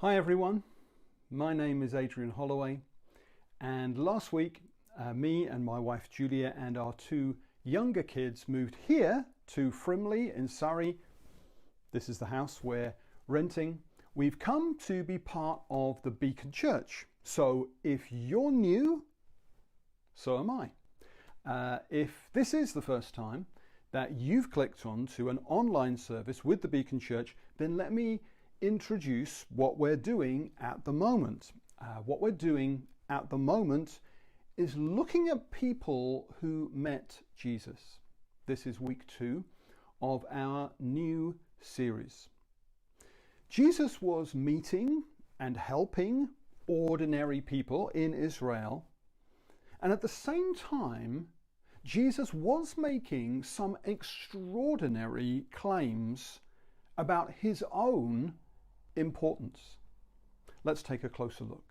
Hi everyone, my name is Adrian Holloway, and last week me and my wife Julia and our two younger kids moved here to Frimley in Surrey. This is the house we're renting. We've come to be part of the Beacon Church, so if you're new, so am I. If this is the first time that you've clicked on to an online service with the Beacon Church, then let me introduce what we're doing at the moment. What we're doing at the moment is looking at people who met Jesus. This is week 2 of our new series. Jesus was meeting and helping ordinary people in Israel, and at the same time, Jesus was making some extraordinary claims about his own importance. Let's take a closer look.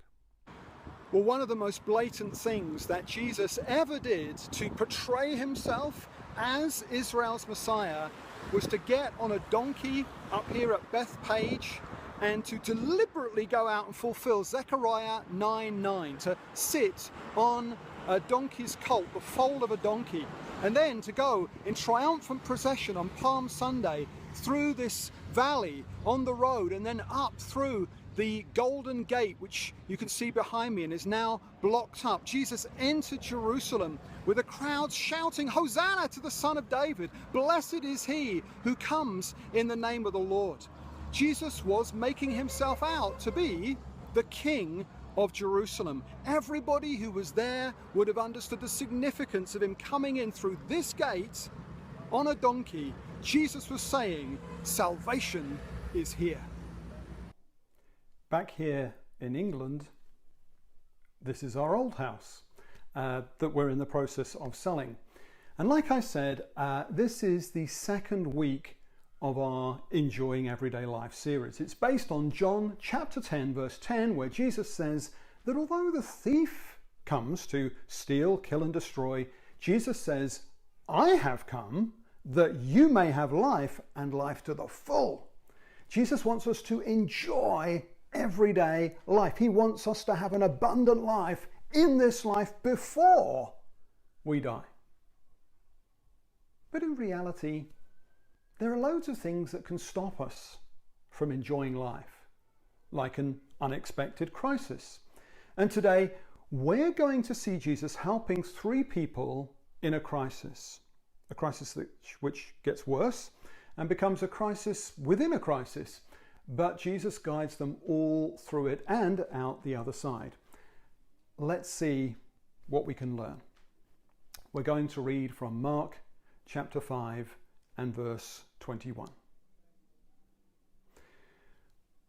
Well, one of the most blatant things that Jesus ever did to portray himself as Israel's Messiah was to get on a donkey up here at Bethpage and to deliberately go out and fulfill Zechariah 9:9, to sit on a donkey's colt, the foal of a donkey, and then to go in triumphant procession on Palm Sunday through this valley on the road and then up through the Golden Gate, which you can see behind me and is now blocked up. Jesus entered Jerusalem with the crowds shouting, "Hosanna to the Son of David! Blessed is he who comes in the name of the Lord." Jesus was making himself out to be the King of Jerusalem. Everybody who was there would have understood the significance of him coming in through this gate on a donkey. Jesus was saying, salvation is here. Back here in England, this is our old house that we're in the process of selling. And like I said, this is the second week of our Enjoying Everyday Life series. It's based on John chapter 10, verse 10, where Jesus says that although the thief comes to steal, kill and destroy, Jesus says, "I have come that you may have life and life to the full." Jesus wants us to enjoy everyday life. He wants us to have an abundant life in this life before we die. But in reality, there are loads of things that can stop us from enjoying life, like an unexpected crisis. And today, we're going to see Jesus helping 3 people in a crisis which gets worse and becomes a crisis within a crisis. But Jesus guides them all through it and out the other side. Let's see what we can learn. We're going to read from Mark chapter 5 and verse 21.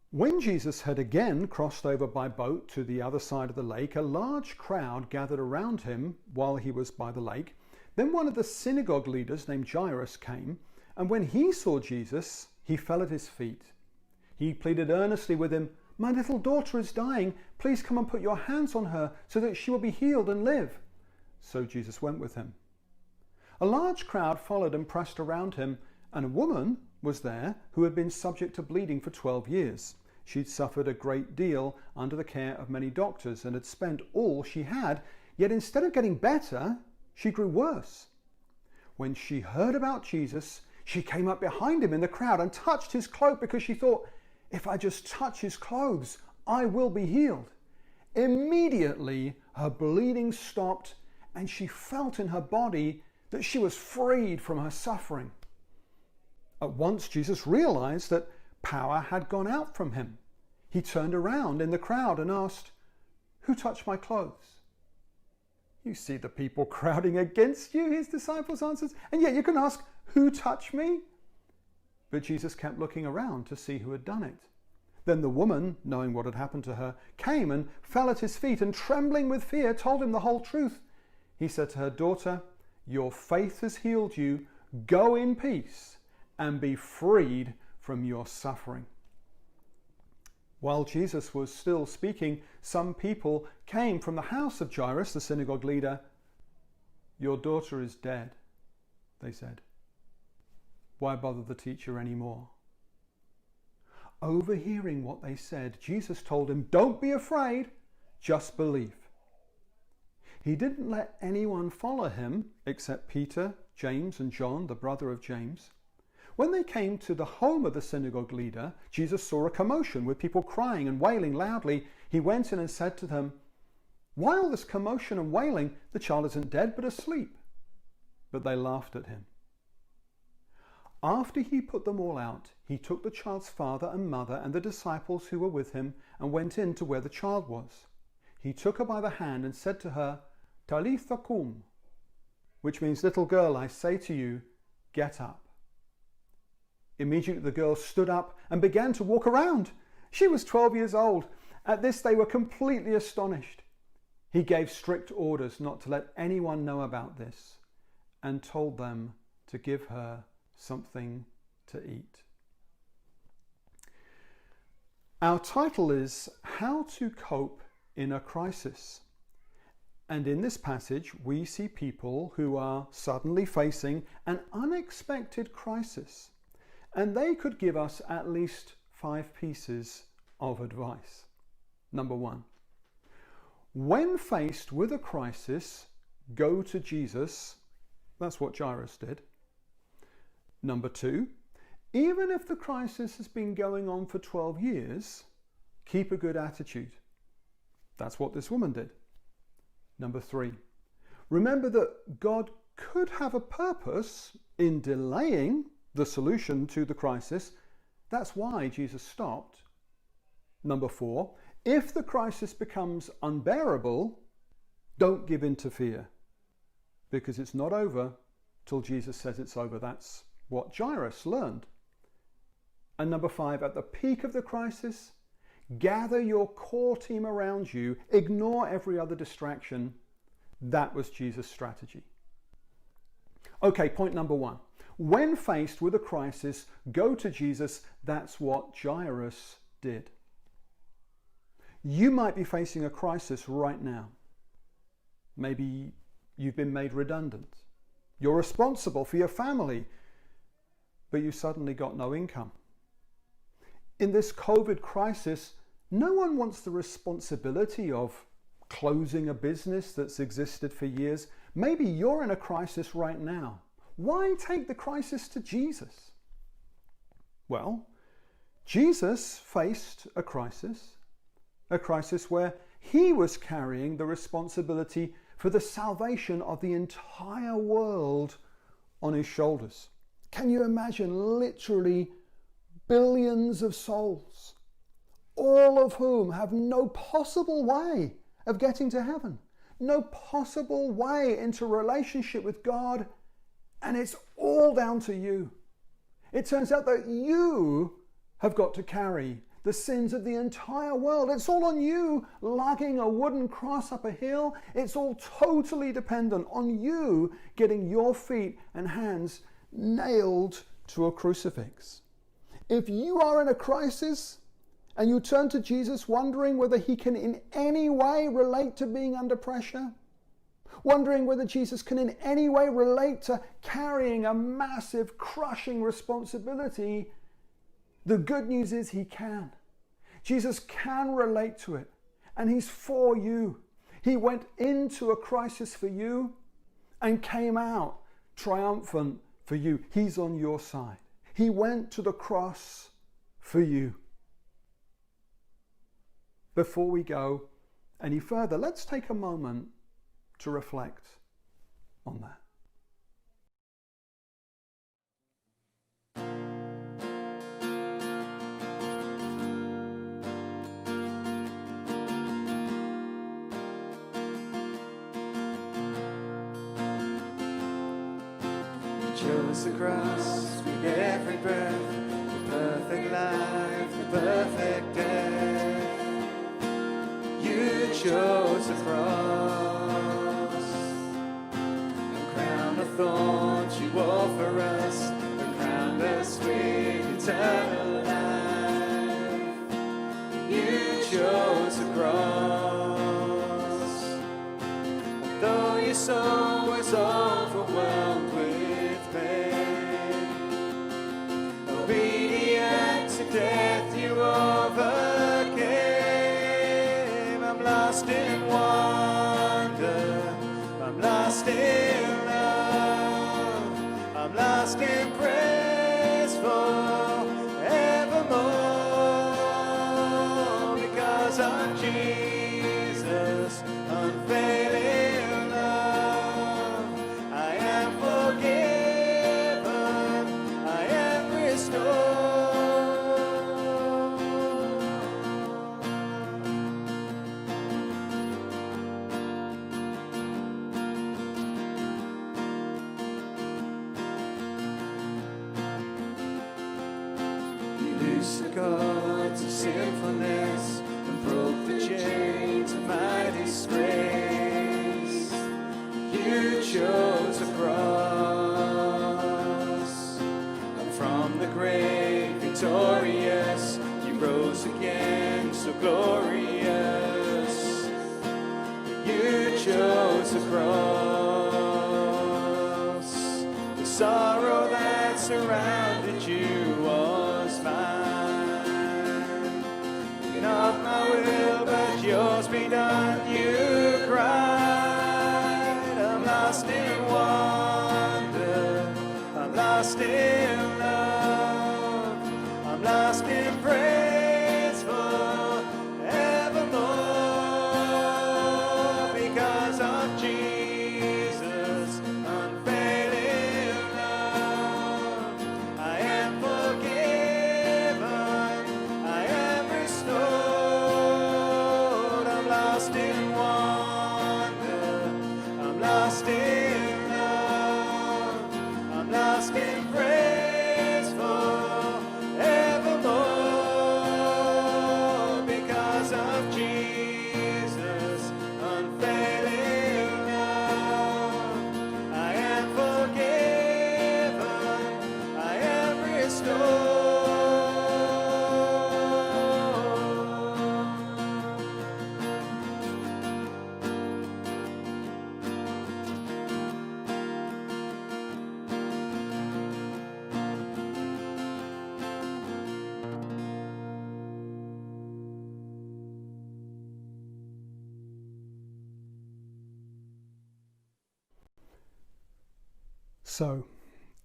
When Jesus had again crossed over by boat to the other side of the lake, a large crowd gathered around him while he was by the lake. Then one of the synagogue leaders named Jairus came, and when he saw Jesus, he fell at his feet. He pleaded earnestly with him, "My little daughter is dying. Please come and put your hands on her so that she will be healed and live." So Jesus went with him. A large crowd followed and pressed around him, and a woman was there who had been subject to bleeding for 12 years. She'd suffered a great deal under the care of many doctors and had spent all she had, yet instead of getting better, she grew worse. When she heard about Jesus, she came up behind him in the crowd and touched his cloak because she thought, "If I just touch his clothes, I will be healed." Immediately, her bleeding stopped and she felt in her body that she was freed from her suffering. At once, Jesus realized that power had gone out from him. He turned around in the crowd and asked, "Who touched my clothes?" "You see the people crowding against you," his disciples answered, "and yet you can ask, 'Who touched me?'" But Jesus kept looking around to see who had done it. Then the woman, knowing what had happened to her, came and fell at his feet and, trembling with fear, told him the whole truth. He said to her, "Daughter, your faith has healed you. Go in peace and be freed from your suffering." While Jesus was still speaking, some people came from the house of Jairus, the synagogue leader. "Your daughter is dead," they said. "Why bother the teacher anymore?" Overhearing what they said, Jesus told him, "Don't be afraid, just believe." He didn't let anyone follow him except Peter, James, and John, the brother of James. When they came to the home of the synagogue leader, Jesus saw a commotion with people crying and wailing loudly. He went in and said to them, "Why all this commotion and wailing? The child isn't dead, but asleep." But they laughed at him. After he put them all out, he took the child's father and mother and the disciples who were with him and went in to where the child was. He took her by the hand and said to her, "Talitha kum," which means, "Little girl, I say to you, get up." Immediately the girl stood up and began to walk around. She was 12 years old. At this they were completely astonished. He gave strict orders not to let anyone know about this and told them to give her something to eat. Our title is How to Cope in a Crisis. And in this passage, we see people who are suddenly facing an unexpected crisis. And they could give us at least 5 pieces of advice. Number 1, when faced with a crisis, go to Jesus. That's what Jairus did. Number 2, even if the crisis has been going on for 12 years, keep a good attitude. That's what this woman did. Number 3, remember that God could have a purpose in delaying the solution to the crisis. That's why Jesus stopped. Number 4, if the crisis becomes unbearable, don't give in to fear, because it's not over till Jesus says it's over. That's what Jairus learned. And number 5, at the peak of the crisis, gather your core team around you, ignore every other distraction. That was Jesus' strategy. Okay, point number 1. When faced with a crisis, go to Jesus. That's what Jairus did. You might be facing a crisis right now. Maybe you've been made redundant. You're responsible for your family, but you suddenly got no income. In this COVID crisis, no one wants the responsibility of closing a business that's existed for years. Maybe you're in a crisis right now. Why take the crisis to Jesus? Well, Jesus faced a crisis where he was carrying the responsibility for the salvation of the entire world on his shoulders. Can you imagine literally billions of souls, all of whom have no possible way of getting to heaven, no possible way into relationship with God, and it's all down to you. It turns out that you have got to carry the sins of the entire world. It's all on you, lugging a wooden cross up a hill. It's all totally dependent on you getting your feet and hands nailed to a crucifix. If you are in a crisis and you turn to Jesus wondering whether he can in any way relate to being under pressure, wondering whether Jesus can in any way relate to carrying a massive, crushing responsibility, the good news is he can. Jesus can relate to it, and he's for you. He went into a crisis for you and came out triumphant for you. He's on your side. He went to the cross for you. Before we go any further, let's take a moment to reflect on that. Chose the cross with every breath, the perfect life, the perfect death. You chose the cross, a crown of thorns you wore for us, a crown of sweet eternal life. You chose the cross, though your soul was overwhelmed with obedient to death, you lost in love. I'm lost in praise forevermore because of Jesus' unfailing love. I am forgiven, I am restored. Loose the cords of sinfulness and broke the chains of my disgrace. You chose the cross, and from the grave victorious, you rose again so glorious. You chose the cross. The sorrow that surrounded you was mine. Not my will, but yours be done, you cried. I'm lost in wonder, I'm lost in love, I'm lost in praise forevermore because of Jesus' unfailing love. I am forgiven, I am restored. I'm lost in wonder, I'm lost in love, I'm lost in praise forevermore because of Jesus' unfailing love. I am forgiven, I am restored. So,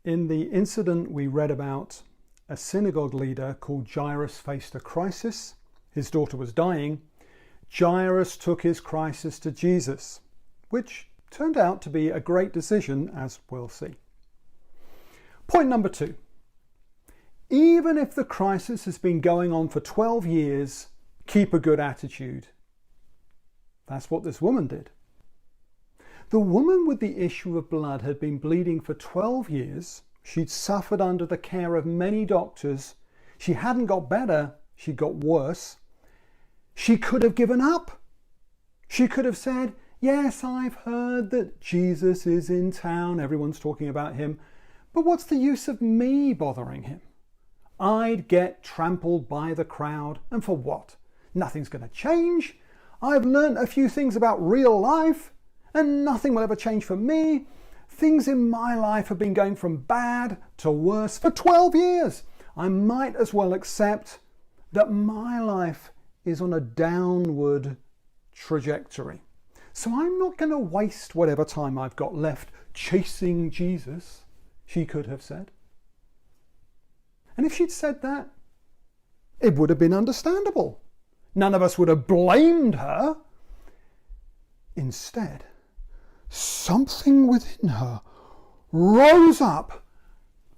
in the incident we read about, a synagogue leader called Jairus faced a crisis. His daughter was dying. Jairus took his crisis to Jesus, which turned out to be a great decision, as we'll see. Point number 2. Even if the crisis has been going on for 12 years, keep a good attitude. That's what this woman did. The woman with the issue of blood had been bleeding for 12 years. She'd suffered under the care of many doctors. She hadn't got better, she got worse. She could have given up. She could have said, yes, I've heard that Jesus is in town. Everyone's talking about him. But what's the use of me bothering him? I'd get trampled by the crowd. And for what? Nothing's going to change. I've learnt a few things about real life, and nothing will ever change for me. Things in my life have been going from bad to worse for 12 years. I might as well accept that my life is on a downward trajectory. So I'm not going to waste whatever time I've got left chasing Jesus, she could have said. And if she'd said that, it would have been understandable. None of us would have blamed her. Instead, something within her rose up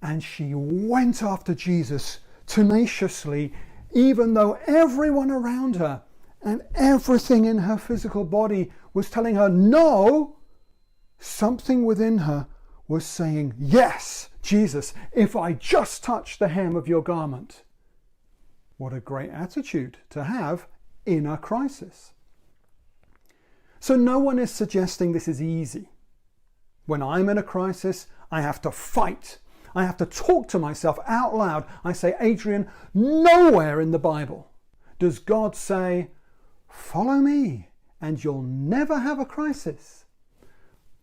and she went after Jesus tenaciously, even though everyone around her and everything in her physical body was telling her no. Something within her was saying, yes, Jesus, if I just touch the hem of your garment. What a great attitude to have in a crisis. So no one is suggesting this is easy. When I'm in a crisis, I have to fight. I have to talk to myself out loud. I say, Adrian, nowhere in the Bible does God say, follow me and you'll never have a crisis.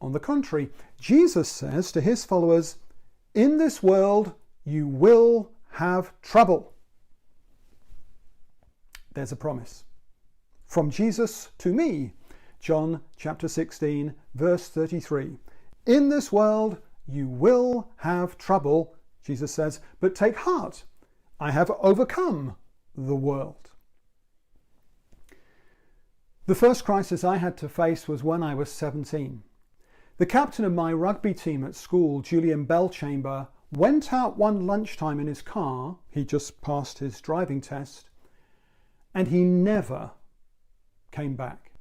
On the contrary, Jesus says to his followers, in this world you will have trouble. There's a promise. From Jesus to me, John chapter 16, verse 33. In this world you will have trouble, Jesus says, but take heart. I have overcome the world. The first crisis I had to face was when I was 17. The captain of my rugby team at school, Julian Belchamber, went out one lunchtime in his car. He just passed his driving test, and he never came back.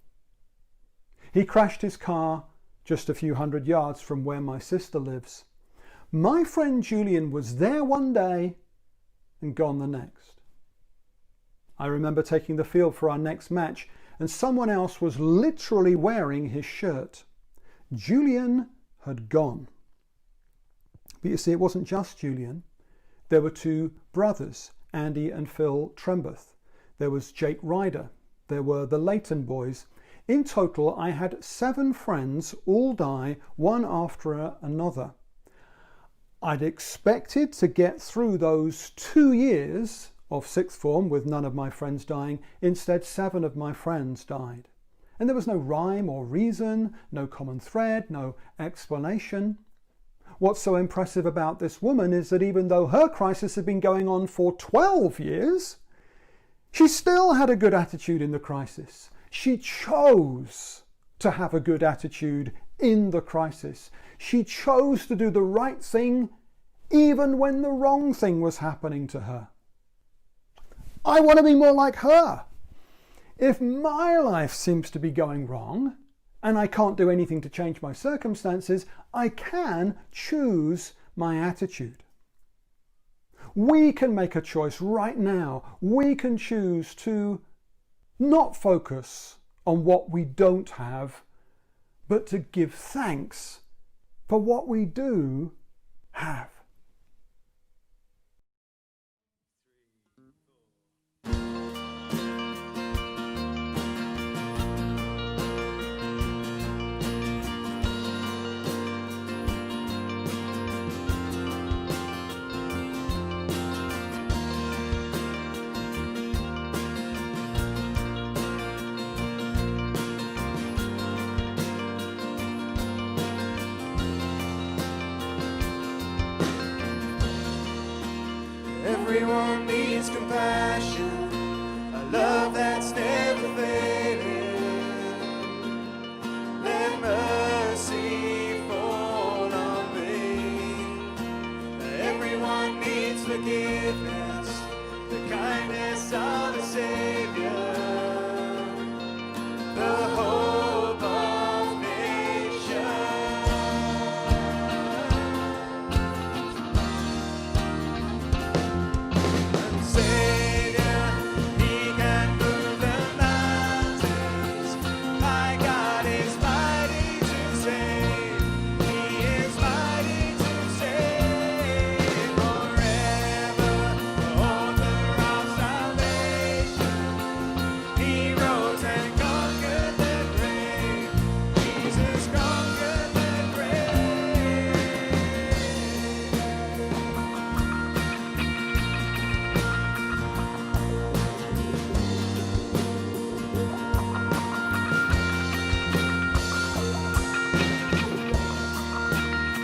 He crashed his car just a few hundred yards from where my sister lives. My friend Julian was there one day and gone the next. I remember taking the field for our next match, and someone else was literally wearing his shirt. Julian had gone. But you see, it wasn't just Julian. There were two brothers, Andy and Phil Trembath. There was Jake Ryder. There were the Leighton boys. In total, I had 7 friends all die, one after another. I'd expected to get through those 2 years of sixth form with none of my friends dying. Instead, 7 of my friends died. And there was no rhyme or reason, no common thread, no explanation. What's so impressive about this woman is that even though her crisis had been going on for 12 years, she still had a good attitude in the crisis. She chose to have a good attitude in the crisis. She chose to do the right thing even when the wrong thing was happening to her. I want to be more like her. If my life seems to be going wrong and I can't do anything to change my circumstances, I can choose my attitude. We can make a choice right now. We can choose to not focus on what we don't have, but to give thanks for what we do have. Everyone needs compassion, a love that's never fading. Let mercy fall on me. Everyone needs forgiveness, the kindness of a Savior, the hope of nations. Savior, He can move the mountains. My God is mighty to save. He is mighty to save forever. Author of salvation, He rose and conquered the grave. Jesus conquered the grave.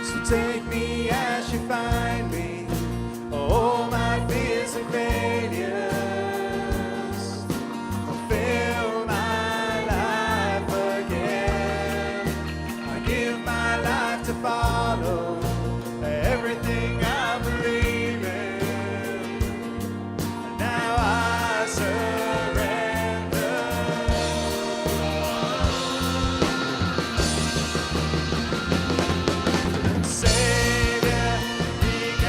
So take me as you find me, all my fears and failures. Fulfill my life again. I give my life to follow everything I believe in. Now I surrender. Savior, He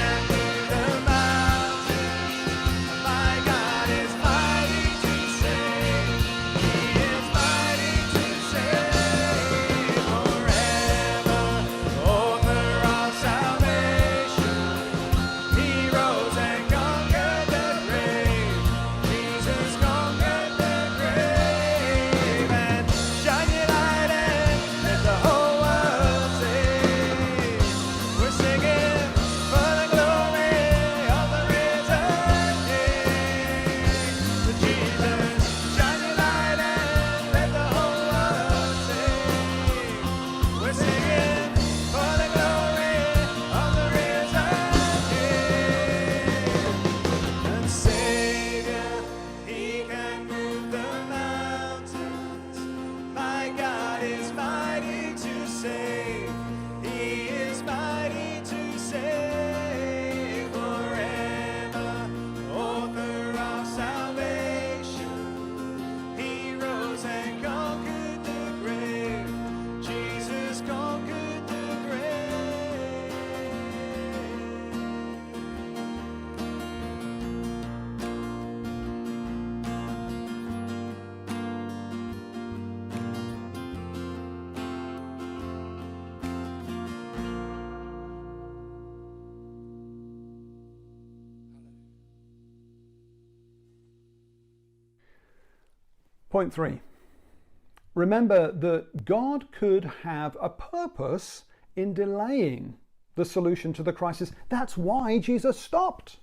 Point 3. Remember that God could have a purpose in delaying the solution to the crisis. That's why Jesus stopped.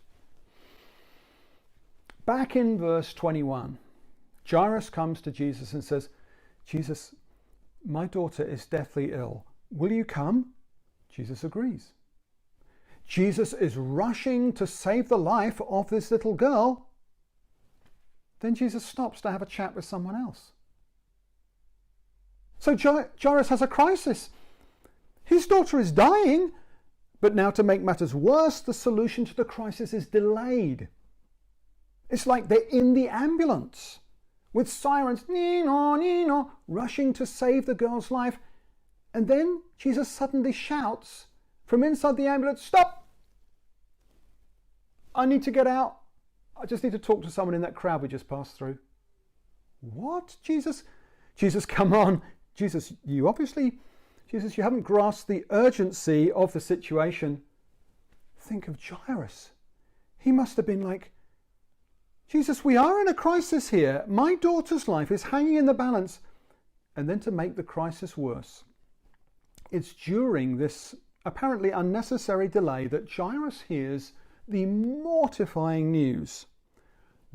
Back in verse 21, Jairus comes to Jesus and says, Jesus, my daughter is deathly ill. Will you come? Jesus agrees. Jesus is rushing to save the life of this little girl. Then Jesus stops to have a chat with someone else. So Jairus has a crisis. His daughter is dying, but now to make matters worse, the solution to the crisis is delayed. It's like they're in the ambulance with sirens, nino, nino, rushing to save the girl's life. And then Jesus suddenly shouts from inside the ambulance, stop! I need to get out. I just need to talk to someone in that crowd we just passed through. What? Jesus, come on. Jesus, you haven't grasped the urgency of the situation. Think of Jairus. He must have been like, Jesus, we are in a crisis here. My daughter's life is hanging in the balance. And then to make the crisis worse, it's during this apparently unnecessary delay that Jairus hears the mortifying news.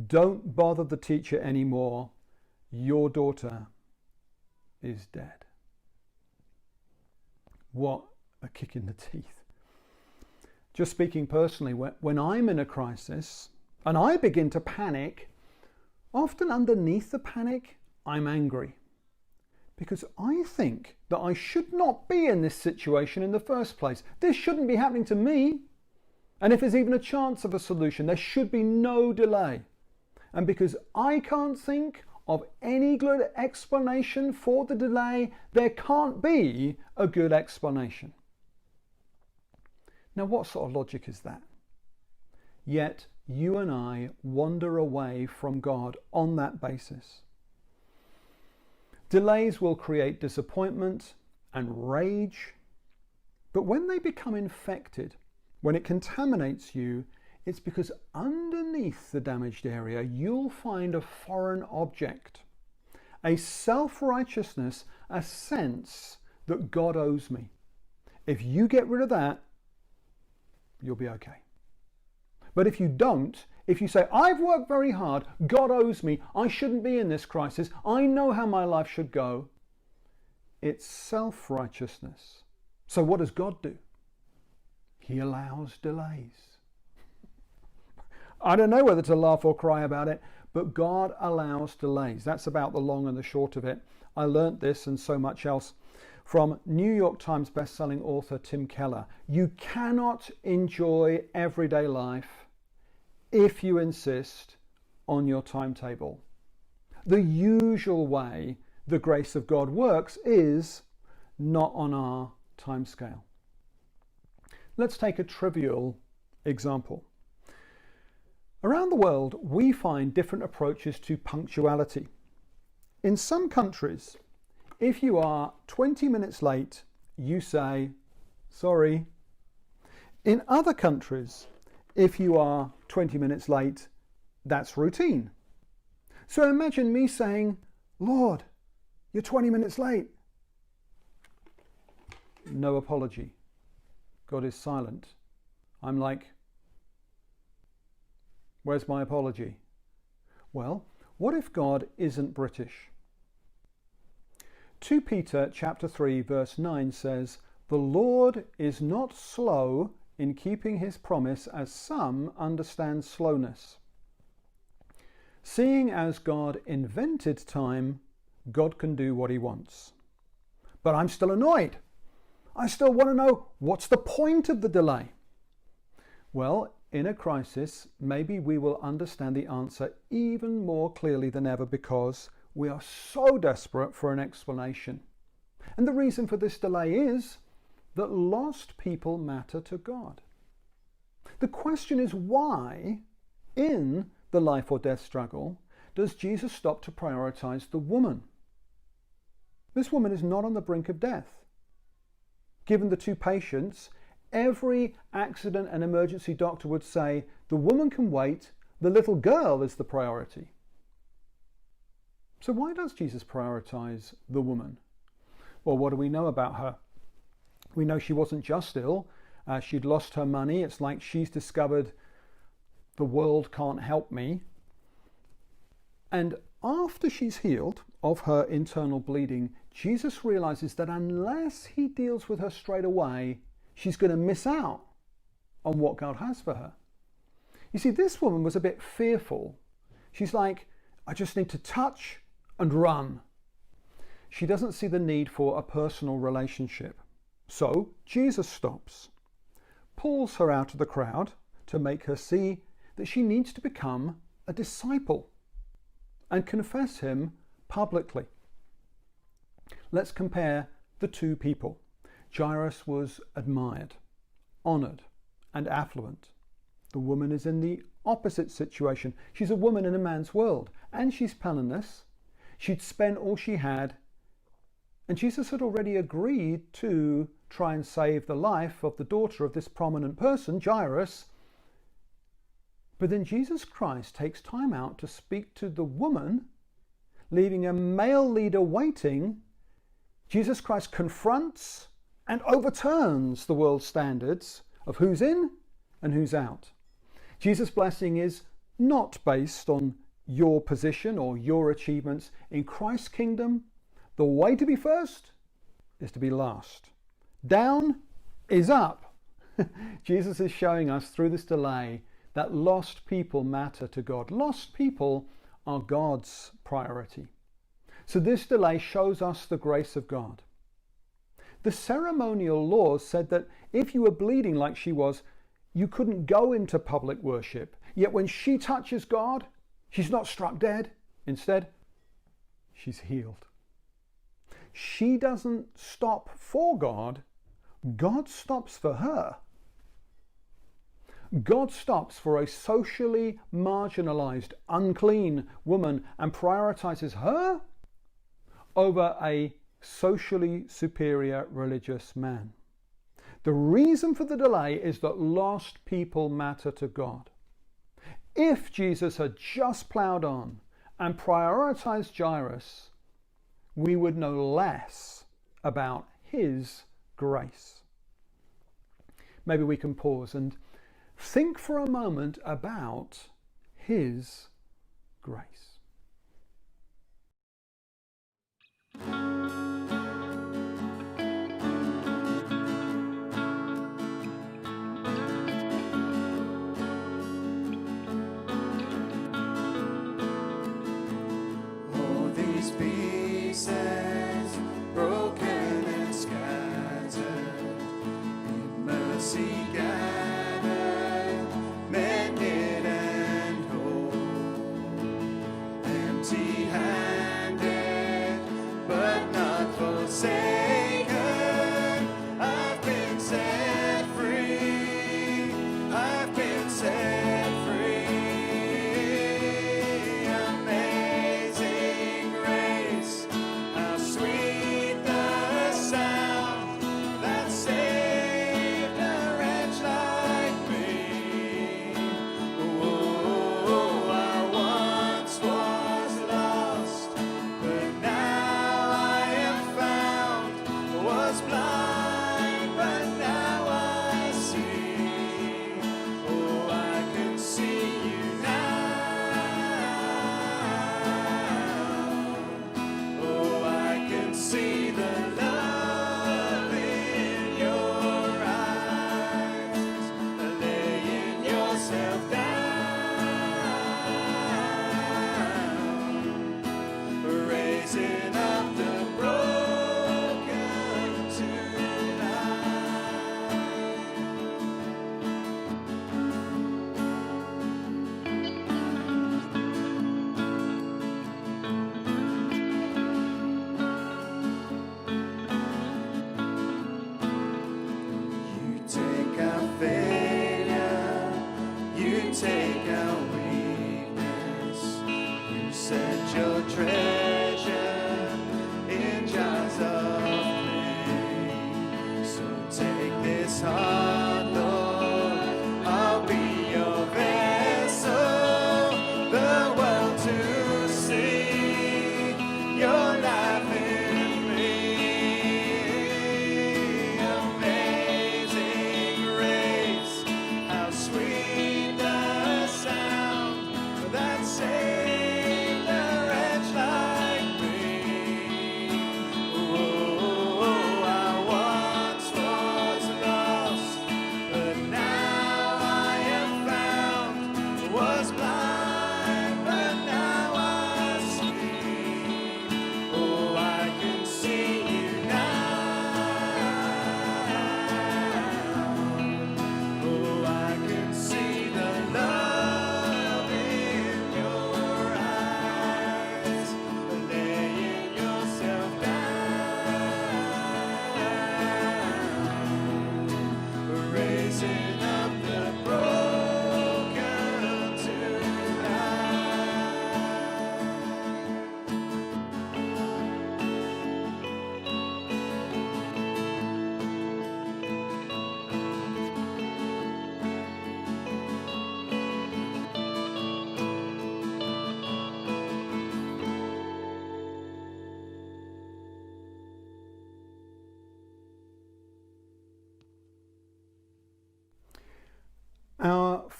Don't bother the teacher anymore. Your daughter is dead. What a kick in the teeth. Just speaking personally, when I'm in a crisis and I begin to panic, often underneath the panic, I'm angry. Because I think that I should not be in this situation in the first place. This shouldn't be happening to me. And if there's even a chance of a solution, there should be no delay. And because I can't think of any good explanation for the delay, there can't be a good explanation. Now, what sort of logic is that? Yet, you and I wander away from God on that basis. Delays will create disappointment and rage, but when they become infected, when it contaminates you, it's because underneath the damaged area, you'll find a foreign object, a self-righteousness, a sense that God owes me. If you get rid of that, you'll be okay. But if you don't, if you say, I've worked very hard, God owes me, I shouldn't be in this crisis, I know how my life should go, it's self-righteousness. So what does God do? He allows delays. I don't know whether to laugh or cry about it, but God allows delays. That's about the long and the short of it. I learnt this and so much else from New York Times best-selling author Tim Keller. You cannot enjoy everyday life if you insist on your timetable. The usual way the grace of God works is not on our timescale. Let's take a trivial example. Around the world, we find different approaches to punctuality. In some countries, if you are 20 minutes late, you say, sorry. In other countries, if you are 20 minutes late, that's routine. So imagine me saying, Lord, you're 20 minutes late. No apology. God is silent. I'm like, where's my apology? Well, what if God isn't British? 2 Peter chapter 3 verse 9 says, the Lord is not slow in keeping his promise, as some understand slowness. Seeing as God invented time, God can do what he wants. But I'm still annoyed. I still want to know, what's the point of the delay? Well, in a crisis, maybe we will understand the answer even more clearly than ever, because we are so desperate for an explanation. And the reason for this delay is that lost people matter to God. The question is, why, in the life or death struggle, does Jesus stop to prioritize the woman? This woman is not on the brink of death. Given the 2 patients, every accident and emergency doctor would say, the woman can wait, the little girl is the priority. So why does Jesus prioritize the woman? Well, what do we know about her? We know she wasn't just ill. She'd lost her money. It's like she's discovered the world can't help me. And after she's healed of her internal bleeding, Jesus realizes that unless he deals with her straight away, she's going to miss out on what God has for her. You see, this woman was a bit fearful. She's like, I just need to touch and run. She doesn't see the need for a personal relationship. So Jesus stops, pulls her out of the crowd to make her see that she needs to become a disciple and confess him publicly. Let's compare the two people. Jairus was admired, honored, and affluent. The woman is in the opposite situation. She's a woman in a man's world, and she's penniless. She'd spent all she had, and Jesus had already agreed to try and save the life of the daughter of this prominent person, Jairus. But then Jesus Christ takes time out to speak to the woman, leaving a male leader waiting. Jesus Christ confronts and overturns the world's standards of who's in and who's out. Jesus' blessing is not based on your position or your achievements. In Christ's kingdom, the way to be first is to be last. Down is up. Jesus is showing us through this delay that lost people matter to God. Lost people are God's priority. So this delay shows us the grace of God. The ceremonial laws said that if you were bleeding like she was, you couldn't go into public worship. Yet when she touches God, she's not struck dead. Instead, she's healed. She doesn't stop for God. God stops for her. God stops for a socially marginalized, unclean woman and prioritizes her over a socially superior religious man. The reason for the delay is that lost people matter to God. If Jesus had just plowed on and prioritized Jairus, we would know less about his grace. Maybe we can pause and think for a moment about his grace. All these pieces, broken and scattered, in mercy gathered, mended and whole.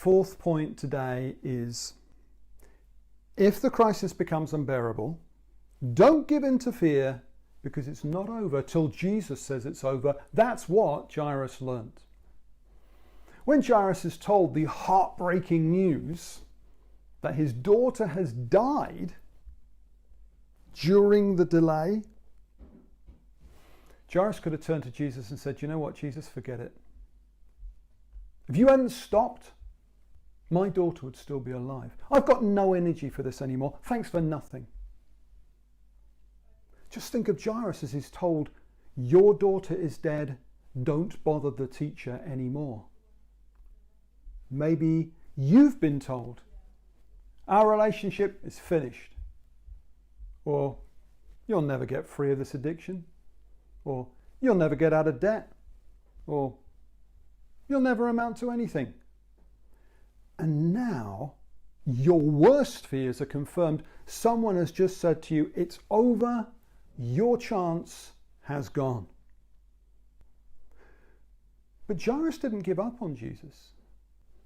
fourth point today is, if the crisis becomes unbearable, don't give in to fear, because it's not over till Jesus says it's over. That's what Jairus learnt. When Jairus is told the heartbreaking news that his daughter has died during the delay, Jairus could have turned to Jesus and said, "You know what, Jesus, forget it. If you hadn't stopped, my daughter would still be alive. I've got no energy for this anymore. Thanks for nothing." Just think of Jairus as he's told, "Your daughter is dead. Don't bother the teacher anymore." Maybe you've been told, "Our relationship is finished," or "You'll never get free of this addiction," or "You'll never get out of debt," or "You'll never amount to anything." And now your worst fears are confirmed. Someone has just said to you, "It's over. Your chance has gone." But Jairus didn't give up on Jesus.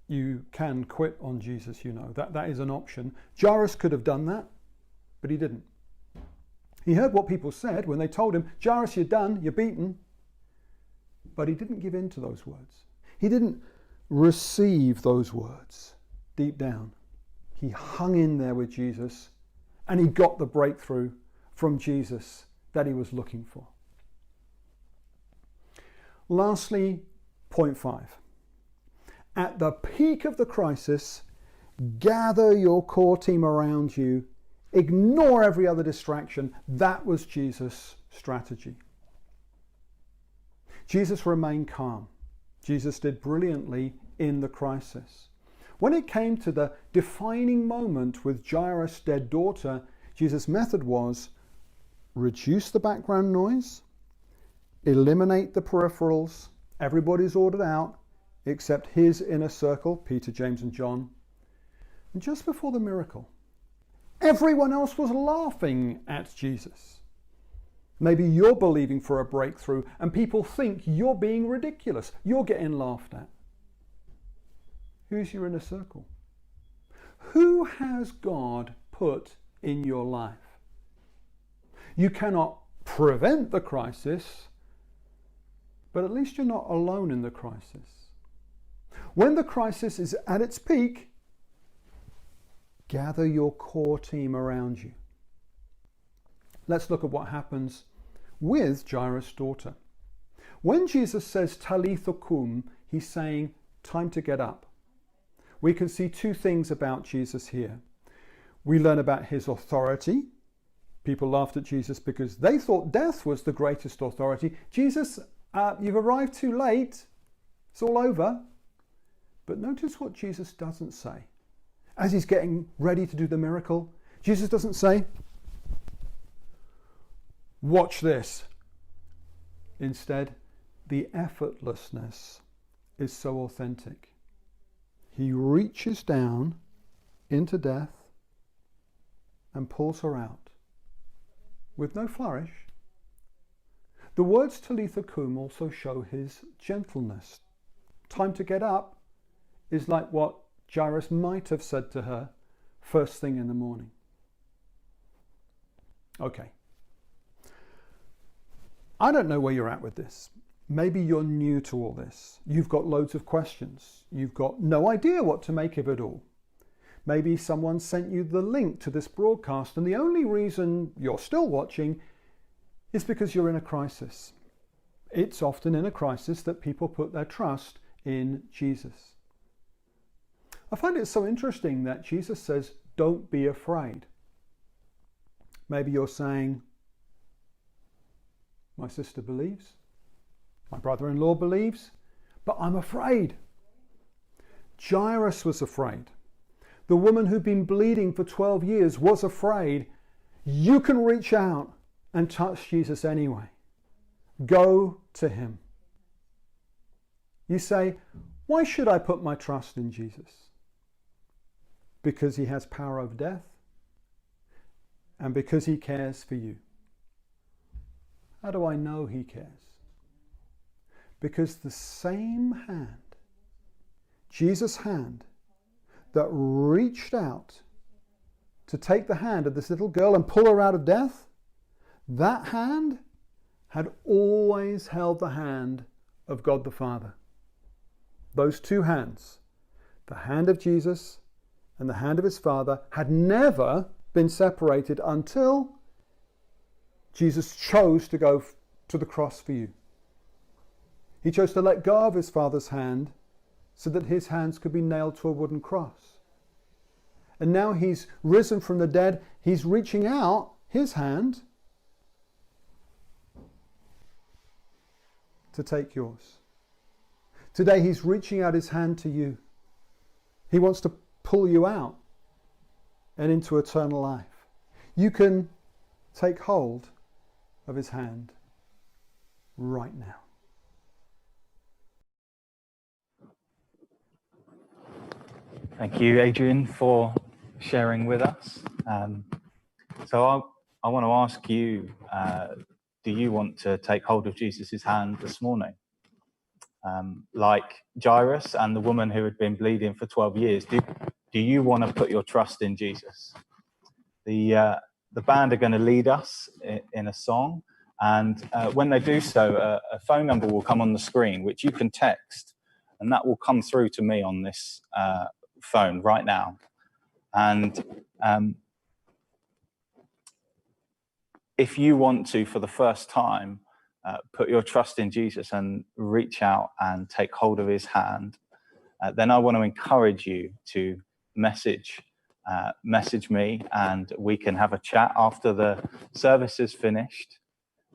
You can quit on Jesus, you know. That is an option. Jairus could have done that, but he didn't. He heard what people said when they told him, "Jairus, you're done, you're beaten." But he didn't give in to those words. He didn't receive those words deep down. He hung in there with Jesus, and he got the breakthrough from Jesus that he was looking for. Lastly, point 5. At the peak of the crisis, gather your core team around you. Ignore every other distraction. That was Jesus' strategy. Jesus remained calm. Jesus did brilliantly in the crisis. When it came to the defining moment with Jairus' dead daughter, Jesus' method was reduce the background noise, eliminate the peripherals, everybody's ordered out except his inner circle, Peter, James and John. And just before the miracle, everyone else was laughing at Jesus. Maybe you're believing for a breakthrough and people think you're being ridiculous. You're getting laughed at. Who's your inner circle? Who has God put in your life? You cannot prevent the crisis, but at least you're not alone in the crisis. When the crisis is at its peak, gather your core team around you. Let's look at what happens with Jairus' daughter. When Jesus says Talitha kum, he's saying time to get up. We can see two things about Jesus here. We learn about his authority. People laughed at Jesus because they thought death was the greatest authority. Jesus, you've arrived too late. It's all over. But notice what Jesus doesn't say. As he's getting ready to do the miracle, Jesus doesn't say, "Watch this." Instead, the effortlessness is so authentic. He reaches down into death and pulls her out with no flourish. The words Talitha kum also show his gentleness. Time to get up is like what Jairus might have said to her first thing in the morning. Okay. I don't know where you're at with this. Maybe you're new to all this. You've got loads of questions. You've got no idea what to make of it all. Maybe someone sent you the link to this broadcast, and the only reason you're still watching is because you're in a crisis. It's often in a crisis that people put their trust in Jesus. I find it so interesting that Jesus says, "Don't be afraid." Maybe you're saying, "My sister believes, my brother-in-law believes, but I'm afraid." Jairus was afraid. The woman who'd been bleeding for 12 years was afraid. You can reach out and touch Jesus anyway. Go to him. You say, "Why should I put my trust in Jesus?" Because he has power over death and because he cares for you. How do I know he cares? Because the same hand, Jesus' hand, that reached out to take the hand of this little girl and pull her out of death, that hand had always held the hand of God the Father. Those two hands, the hand of Jesus and the hand of his Father, had never been separated until Jesus chose to go to the cross for you. He chose to let go of his Father's hand so that his hands could be nailed to a wooden cross. And now he's risen from the dead. He's reaching out his hand to take yours. Today he's reaching out his hand to you. He wants to pull you out and into eternal life. You can take hold of his hand right now. Thank you, Adrian, for sharing with us. So I want to ask you, do you want to take hold of Jesus' hand this morning? Like Jairus and the woman who had been bleeding for 12 years, do you want to put your trust in Jesus? The band are going to lead us in a song, and when they do so, a phone number will come on the screen, which you can text, and that will come through to me on this phone right now. And if you want to, for the first time, put your trust in Jesus and reach out and take hold of his hand, then I want to encourage you to message me, and we can have a chat after the service is finished,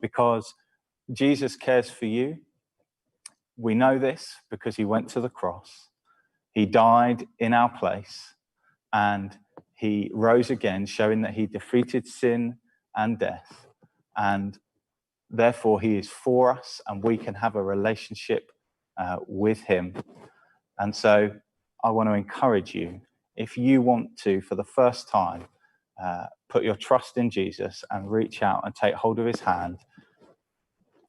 because Jesus cares for you. We know this because he went to the cross. He died in our place, and he rose again, showing that he defeated sin and death. And therefore, he is for us, and we can have a relationship with him. And so I want to encourage you, if you want to, for the first time, put your trust in Jesus and reach out and take hold of his hand,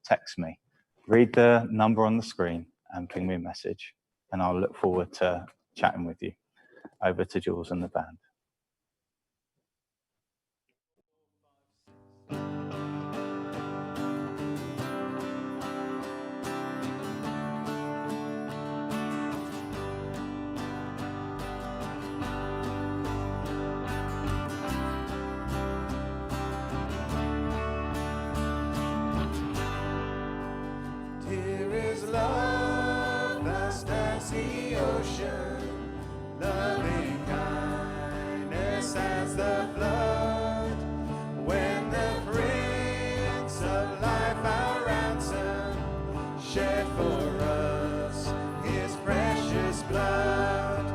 text me. Read the number on the screen and ping me a message. And I'll look forward to chatting with you. Over to Jules and the band. Here is love vast as the ocean, loving kindness as the flood. When the Prince of Life, our ransom, shed for us his precious blood,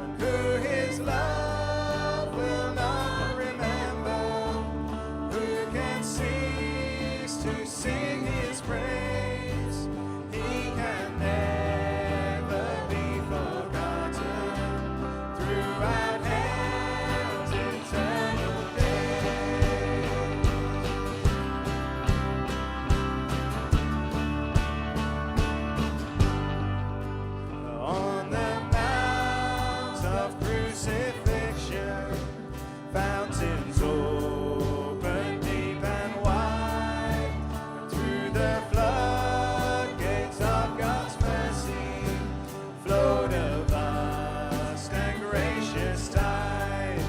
and who his love will not remember, who can cease to sing his praise? He can never be forgotten throughout heaven's eternal day. On the mount of crucifixion, fountains open deep and wide, through the floodgates of God's mercy flowed a vast and gracious tide.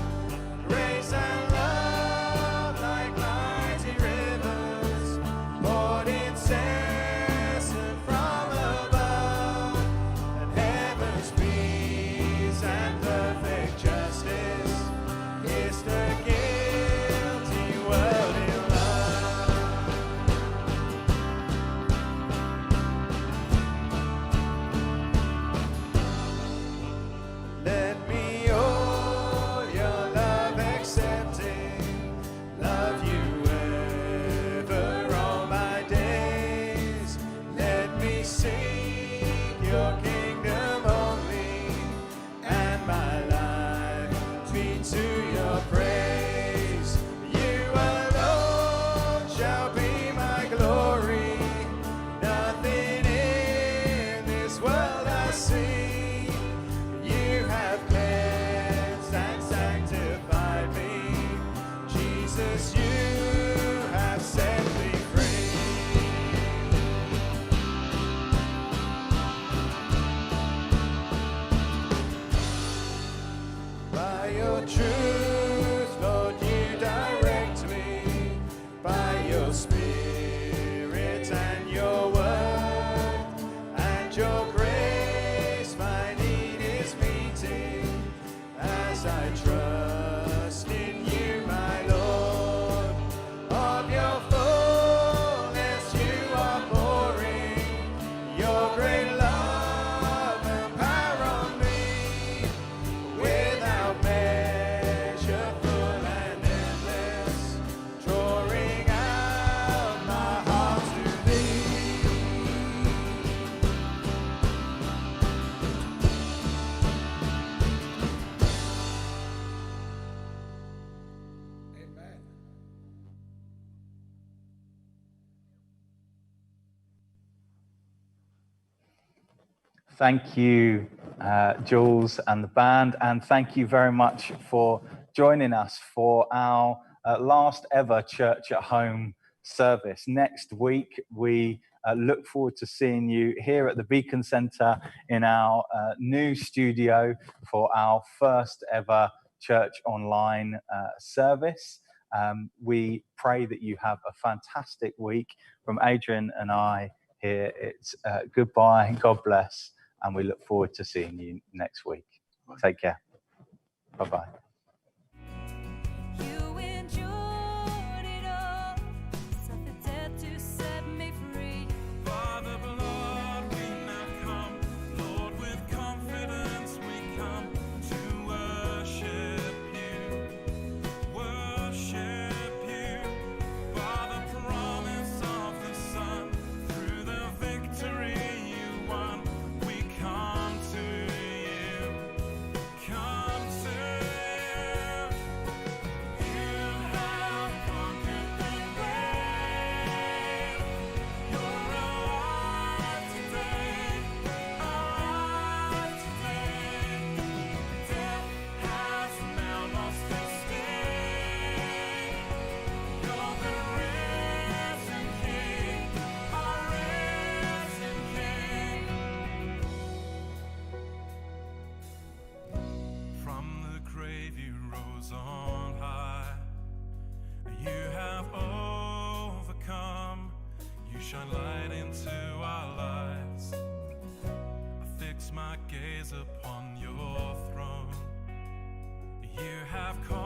Grace and love like mighty rivers poured incessant from above, and heaven's peace and perfect justice kissed a guilty world in love. Let me all your love accepting, love you ever all my days. Let me seek your kingdom only, and my your truth, Lord, you direct me by your Spirit and your word and your grace. My need is meeting as I trust in you, my Lord. Of your fullness you are pouring your great love and power on me, without measure, full and endless, drawing out my heart to thee. Amen. Thank you, Jules and the band, and thank you very much for joining us for our last ever Church at Home service. Next week, we look forward to seeing you here at the Beacon Centre in our new studio for our first ever Church Online service. We pray that you have a fantastic week. From Adrian and I here, it's goodbye, God bless, and we look forward to seeing you next week. Take care. Bye-bye. You endured it all, suffered death to set me free. By the blood we now come, Lord, with confidence we come to worship you. Worship you. By the promise of the Son, through the victory you won, we come to you. Come to you. You have conquered the grave. You're alive today, alive today. Death has now lost its sting. You're the risen King, our risen King. From the grave you rose on high. You have overcome. You shine light into our lives. I fix my gaze upon your throne. You have called